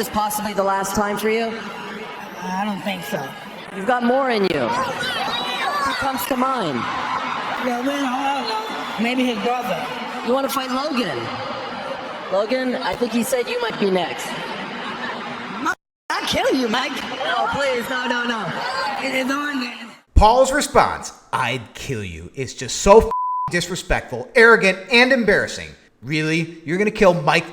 this possibly the last time for you? I don't think so. You've got more in you. Who comes to mind? Yeah, well, I don't know. Maybe his brother. You want to fight Logan? Logan, I think he said you might be next. I'll kill you, Mike. No, please, no. It's on there. Paul's response, "I'd kill you," is just so disrespectful, arrogant, and embarrassing. Really? You're gonna kill Mike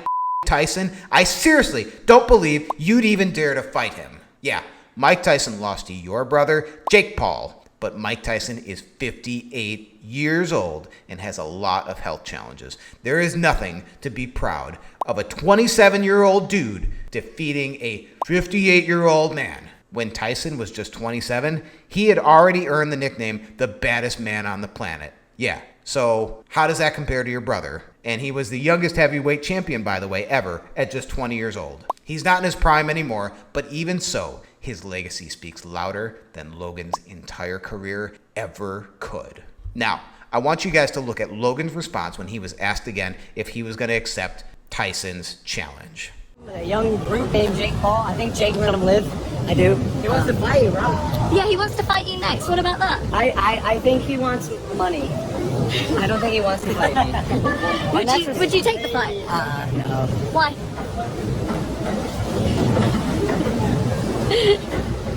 Tyson? I seriously don't believe you'd even dare to fight him. Yeah, Mike Tyson lost to your brother, Jake Paul, but Mike Tyson is 58 years old and has a lot of health challenges. There is nothing to be proud of a 27-year-old dude defeating a 58-year-old man. When Tyson was just 27, he had already earned the nickname the baddest man on the planet. Yeah, so how does that compare to your brother? And he was the youngest heavyweight champion, by the way, ever, at just 20 years old. He's not in his prime anymore, but even so, his legacy speaks louder than Logan's entire career ever could. Now, I want you guys to look at Logan's response when he was asked again if he was going to accept Tyson's challenge. A young brute named Jake Paul. I think Jake let him live. I do. He wants to fight you, bro. Yeah, he wants to fight you next. What about that? I think he wants money. I don't think he wants to fight me. Would you take the fight? No. Why?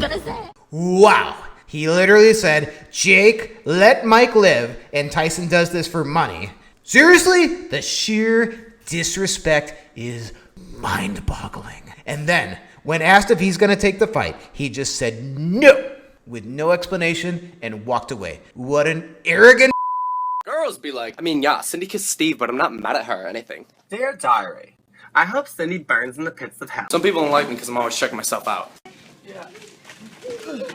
Gonna say it. Wow. He literally said, "Jake, let Mike live," and Tyson does this for money. Seriously? The sheer disrespect is mind-boggling. And then, when asked if he's going to take the fight, he just said no, with no explanation, and walked away. What an arrogant... Girls be like, yeah, Cindy kissed Steve, but I'm not mad at her or anything. Dear Diary, I hope Cindy burns in the pits of hell. Some people don't like me because I'm always checking myself out. Yeah.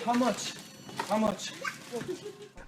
How much? How much?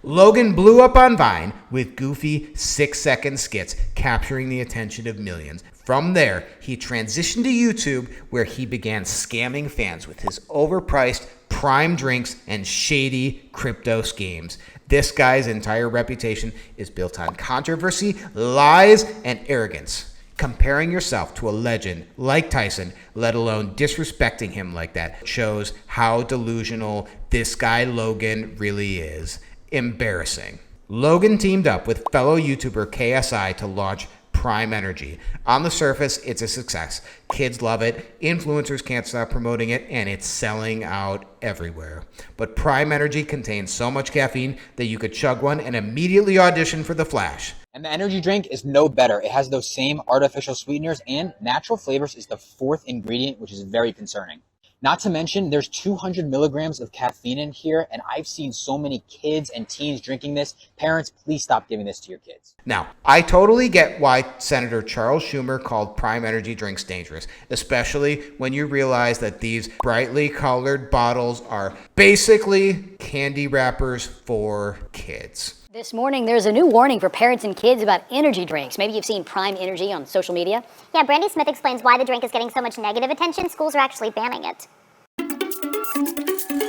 Logan blew up on Vine with goofy 6-second skits capturing the attention of millions. From there, he transitioned to YouTube, where he began scamming fans with his overpriced prime drinks and shady crypto schemes. This guy's entire reputation is built on controversy, lies, and arrogance. Comparing yourself to a legend like Tyson, let alone disrespecting him like that, shows how delusional this guy Logan really is. Embarrassing. Logan teamed up with fellow YouTuber KSI to launch Prime Energy. On the surface, it's a success. Kids love it, influencers can't stop promoting it, and it's selling out everywhere. But Prime Energy contains so much caffeine that you could chug one and immediately audition for The Flash. And the energy drink is no better. It has those same artificial sweeteners, and natural flavors is the fourth ingredient, which is very concerning. Not to mention, there's 200 milligrams of caffeine in here, and I've seen so many kids and teens drinking this. Parents, please stop giving this to your kids. Now, I totally get why Senator Charles Schumer called Prime Energy drinks dangerous, especially when you realize that these brightly colored bottles are basically candy wrappers for kids. This morning, there's a new warning for parents and kids about energy drinks. Maybe you've seen Prime Energy on social media. Yeah, Brandy Smith explains why the drink is getting so much negative attention. Schools are actually banning it.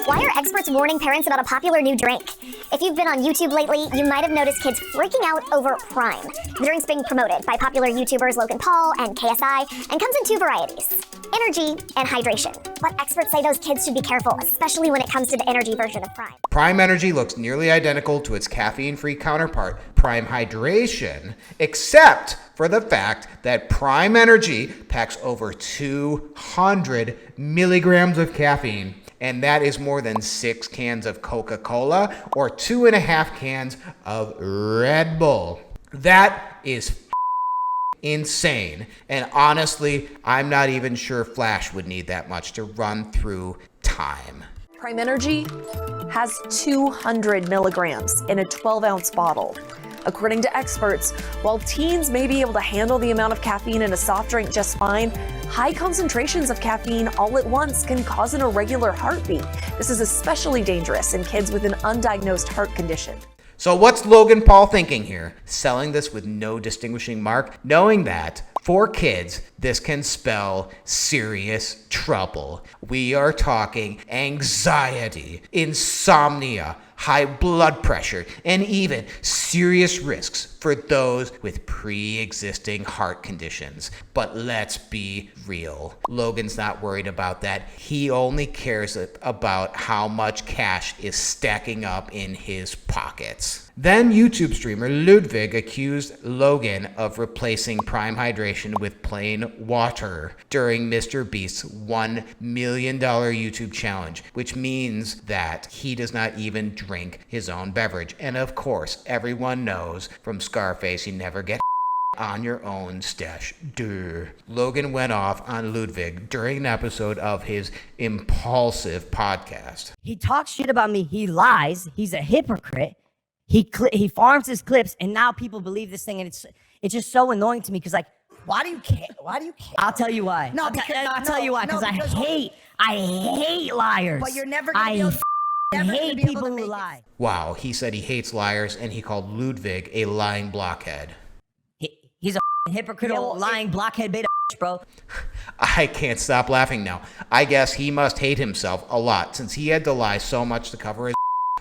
Why are experts warning parents about a popular new drink? If you've been on YouTube lately, you might have noticed kids freaking out over Prime. The drink's being promoted by popular YouTubers Logan Paul and KSI and comes in two varieties: energy and hydration. But experts say those kids should be careful, especially when it comes to the energy version of Prime. Prime Energy looks nearly identical to its caffeine-free counterpart, Prime Hydration, except for the fact that Prime Energy packs over 200 milligrams of caffeine, and that is more than 6 cans of Coca-Cola or 2.5 cans of Red Bull. That is insane. And honestly, I'm not even sure Flash would need that much to run through time. Prime Energy has 200 milligrams in a 12-ounce bottle. According to experts, while teens may be able to handle the amount of caffeine in a soft drink just fine, high concentrations of caffeine all at once can cause an irregular heartbeat. This is especially dangerous in kids with an undiagnosed heart condition. So what's Logan Paul thinking here? Selling this with no distinguishing mark, knowing that for kids, this can spell serious trouble. We are talking anxiety, insomnia, high blood pressure, and even serious risks for those with pre-existing heart conditions. But let's be real. Logan's not worried about that. He only cares about how much cash is stacking up in his pockets. Then YouTube streamer Ludwig accused Logan of replacing Prime Hydration with plain water during Mr. Beast's $1 million YouTube challenge, which means that he does not even drink his own beverage. And of course, everyone knows from Scarface, you never get on your own stash. Duh. Logan went off on Ludwig during an episode of his Impulsive podcast. He talks shit about me. He lies. He's a hypocrite. He farms his clips, and now people believe this thing, and it's just so annoying to me because, like, why do you care? Why do you care? I'll tell you why. No, I'll tell you why. Because I hate liars. But you're never gonna be able to hate people who lie. Wow, he said he hates liars, and he called Ludwig a lying blockhead. He's a hypocritical, lying blockhead beta, bro. I can't stop laughing now. I guess he must hate himself a lot since he had to lie so much to cover his.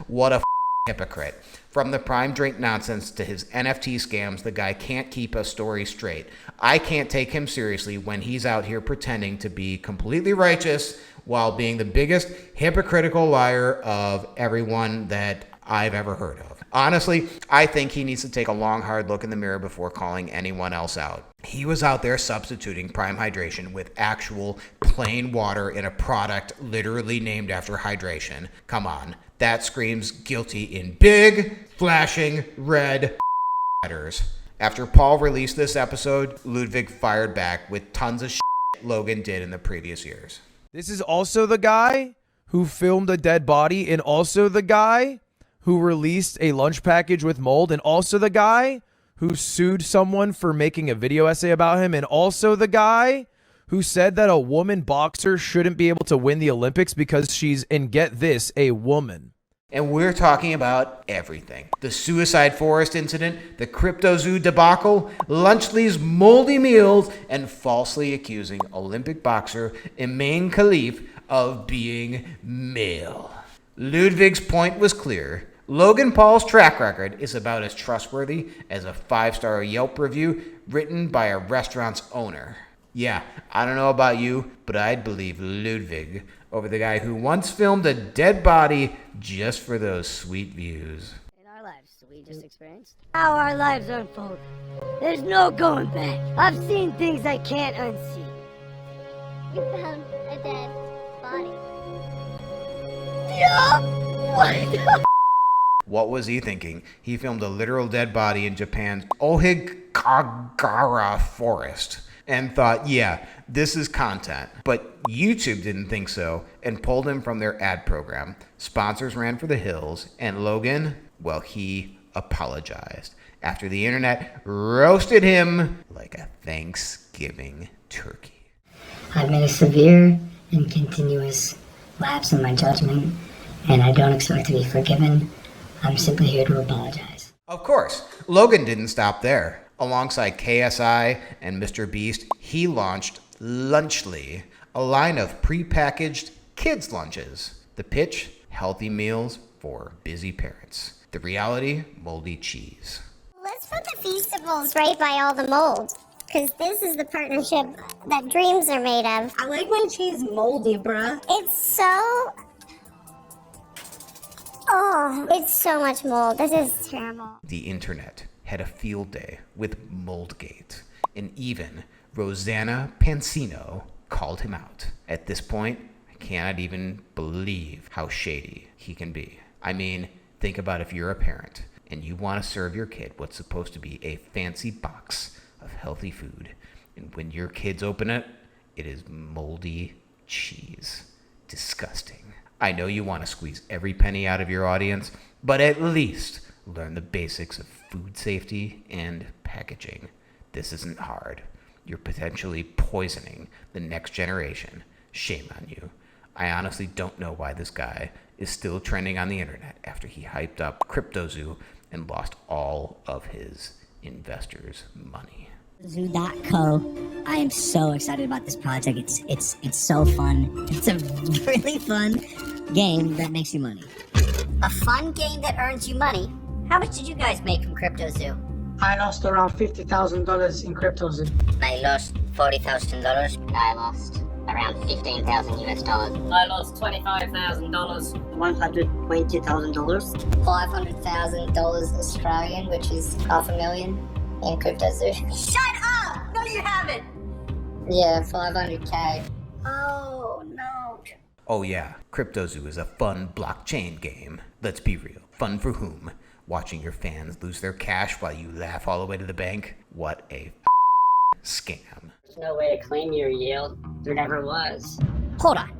What a hypocrite. From the Prime drink nonsense to his NFT scams, the guy can't keep a story straight. I can't take him seriously when he's out here pretending to be completely righteous while being the biggest hypocritical liar of everyone that I've ever heard of. Honestly, I think he needs to take a long, hard look in the mirror before calling anyone else out. He was out there substituting Prime Hydration with actual plain water in a product literally named after hydration. Come on. That screams guilty in big, flashing, red letters. After Paul released this episode, Ludwig fired back with tons of shit Logan did in the previous years. This is also the guy who filmed a dead body, and also the guy who released a lunch package with mold, and also the guy who sued someone for making a video essay about him, and also the guy who said that a woman boxer shouldn't be able to win the Olympics because she's, and get this, a woman. And we're talking about everything. The Suicide Forest incident, the CryptoZoo debacle, Lunchley's moldy meals, and falsely accusing Olympic boxer Imane Khalif of being male. Ludwig's point was clear. Logan Paul's track record is about as trustworthy as a 5-star Yelp review written by a restaurant's owner. Yeah, I don't know about you, but I'd believe Ludwig over the guy who once filmed a dead body just for those sweet views. In our lives we just experienced, how our lives unfold. There's no going back. I've seen things I can't unsee. You found a dead body. Yeah. What was he thinking? He filmed a literal dead body in Japan's Ohigawara forest and thought, yeah, this is content. But YouTube didn't think so and pulled him from their ad program. Sponsors ran for the hills, and Logan, well, he apologized after the internet roasted him like a Thanksgiving turkey. I've made a severe and continuous lapse in my judgment, and I don't expect to be forgiven. I'm simply here to apologize. Of course, Logan didn't stop there. Alongside KSI and Mr. Beast, he launched Lunchly, a line of prepackaged kids' lunches. The pitch, healthy meals for busy parents. The reality, moldy cheese. Let's put the Feastables right by all the mold, because this is the partnership that dreams are made of. I like my cheese moldy, bruh. It's so... Oh, it's so much mold. This is terrible. The internet had a field day with Moldgate, and even Rosanna Pansino called him out. At this point, I cannot even believe how shady he can be. I mean, think about if you're a parent and you want to serve your kid what's supposed to be a fancy box of healthy food, and when your kids open it, it is moldy cheese. Disgusting. I know you want to squeeze every penny out of your audience, but at least learn the basics of food safety and packaging. This isn't hard. You're potentially poisoning the next generation. Shame on you. I honestly don't know why this guy is still trending on the internet after he hyped up CryptoZoo and lost all of his investors' money. Zoo.co. I am so excited about this project. It's so fun. It's a really fun game that makes you money. A fun game that earns you money. How much did you guys make from CryptoZoo? I lost around $50,000 in CryptoZoo. I lost $40,000. I lost around $15,000 US dollars. I lost $25,000. $120,000. $500,000 Australian, which is $500,000 in CryptoZoo. Shut up! No, you haven't. Yeah, 500K. Oh no. Oh yeah, CryptoZoo is a fun blockchain game. Let's be real. Fun for whom? Watching your fans lose their cash while you laugh all the way to the bank? What a scam. There's no way to claim your yield. There never was. Hold on.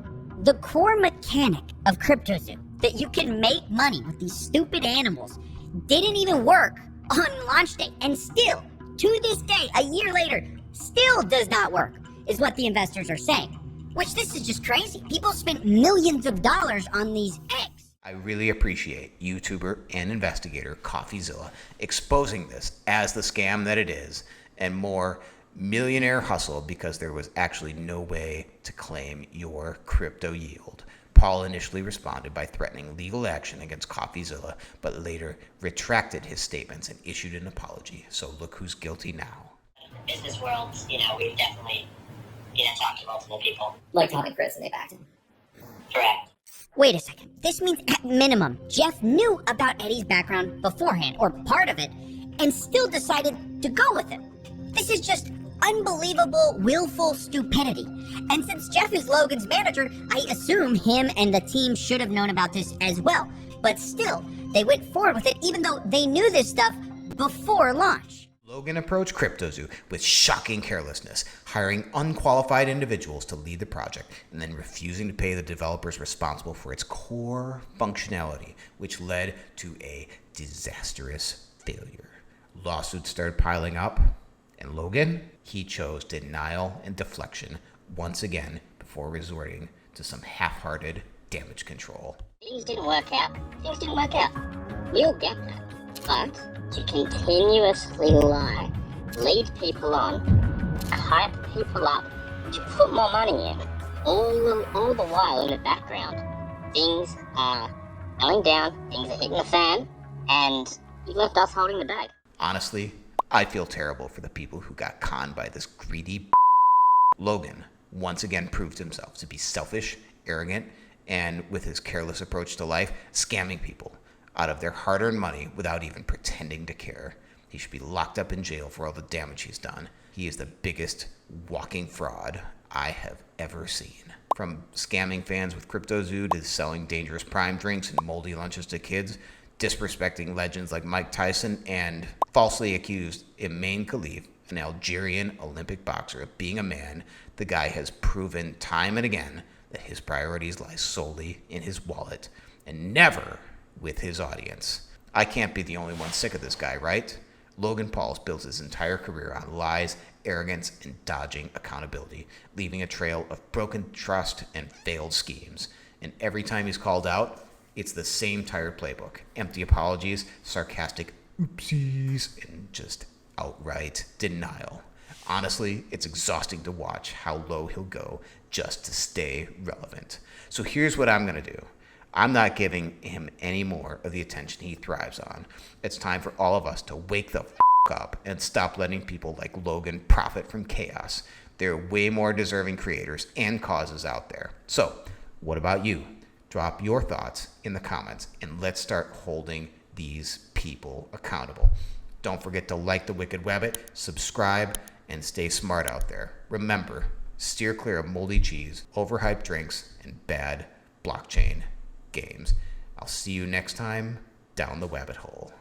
The core mechanic of CryptoZoo, that you can make money with these stupid animals, didn't even work on launch day, and still, to this day, a year later, still does not work, is what the investors are saying. Which, this is just crazy. People spent millions of dollars on these eggs. I really appreciate YouTuber and investigator CoffeeZilla exposing this as the scam that it is, and more millionaire hustle because there was actually no way to claim your crypto yield. Paul initially responded by threatening legal action against CoffeeZilla, but later retracted his statements and issued an apology. So look who's guilty now. Business world, we've definitely, talked to multiple people. Like Tom and Chris, and they backed him. Correct. Wait a second. This means at minimum, Jeff knew about Eddie's background beforehand, or part of it, and still decided to go with it. This is just unbelievable, willful stupidity. And since Jeff is Logan's manager, I assume him and the team should have known about this as well. But still, they went forward with it even though they knew this stuff before launch. Logan approached CryptoZoo with shocking carelessness, hiring unqualified individuals to lead the project and then refusing to pay the developers responsible for its core functionality, which led to a disastrous failure. Lawsuits started piling up, and Logan, he chose denial and deflection once again before resorting to some half-hearted damage control. Things didn't work out. You'll get that. But to continuously lie, lead people on, hype people up, to put more money in, all the while in the background, things are going down, things are hitting the fan, and you left us holding the bag. Honestly, I feel terrible for the people who got conned by this greedy Logan once again proved himself to be selfish, arrogant, and with his careless approach to life, scamming people out of their hard-earned money without even pretending to care. He should be locked up in jail for all the damage he's done. He is the biggest walking fraud I have ever seen. From scamming fans with CryptoZoo to selling dangerous prime drinks and moldy lunches to kids, disrespecting legends like Mike Tyson, and falsely accused Imane Khalif, an Algerian Olympic boxer, of being a man, the guy has proven time and again that his priorities lie solely in his wallet and never with his audience. I can't be the only one sick of this guy, right? Logan Paul built his entire career on lies, arrogance, and dodging accountability, leaving a trail of broken trust and failed schemes. And every time he's called out, it's the same tired playbook. Empty apologies, sarcastic oopsies, and just outright denial. Honestly, it's exhausting to watch how low he'll go just to stay relevant. So here's what I'm going to do. I'm not giving him any more of the attention he thrives on. It's time for all of us to wake the up and stop letting people like Logan profit from chaos. There are way more deserving creators and causes out there. So, what about you? Drop your thoughts in the comments and let's start holding these people accountable. Don't forget to like the Wicked Wabbit, subscribe, and stay smart out there. Remember, steer clear of moldy cheese, overhyped drinks, and bad blockchain games. I'll see you next time down the Wabbit hole.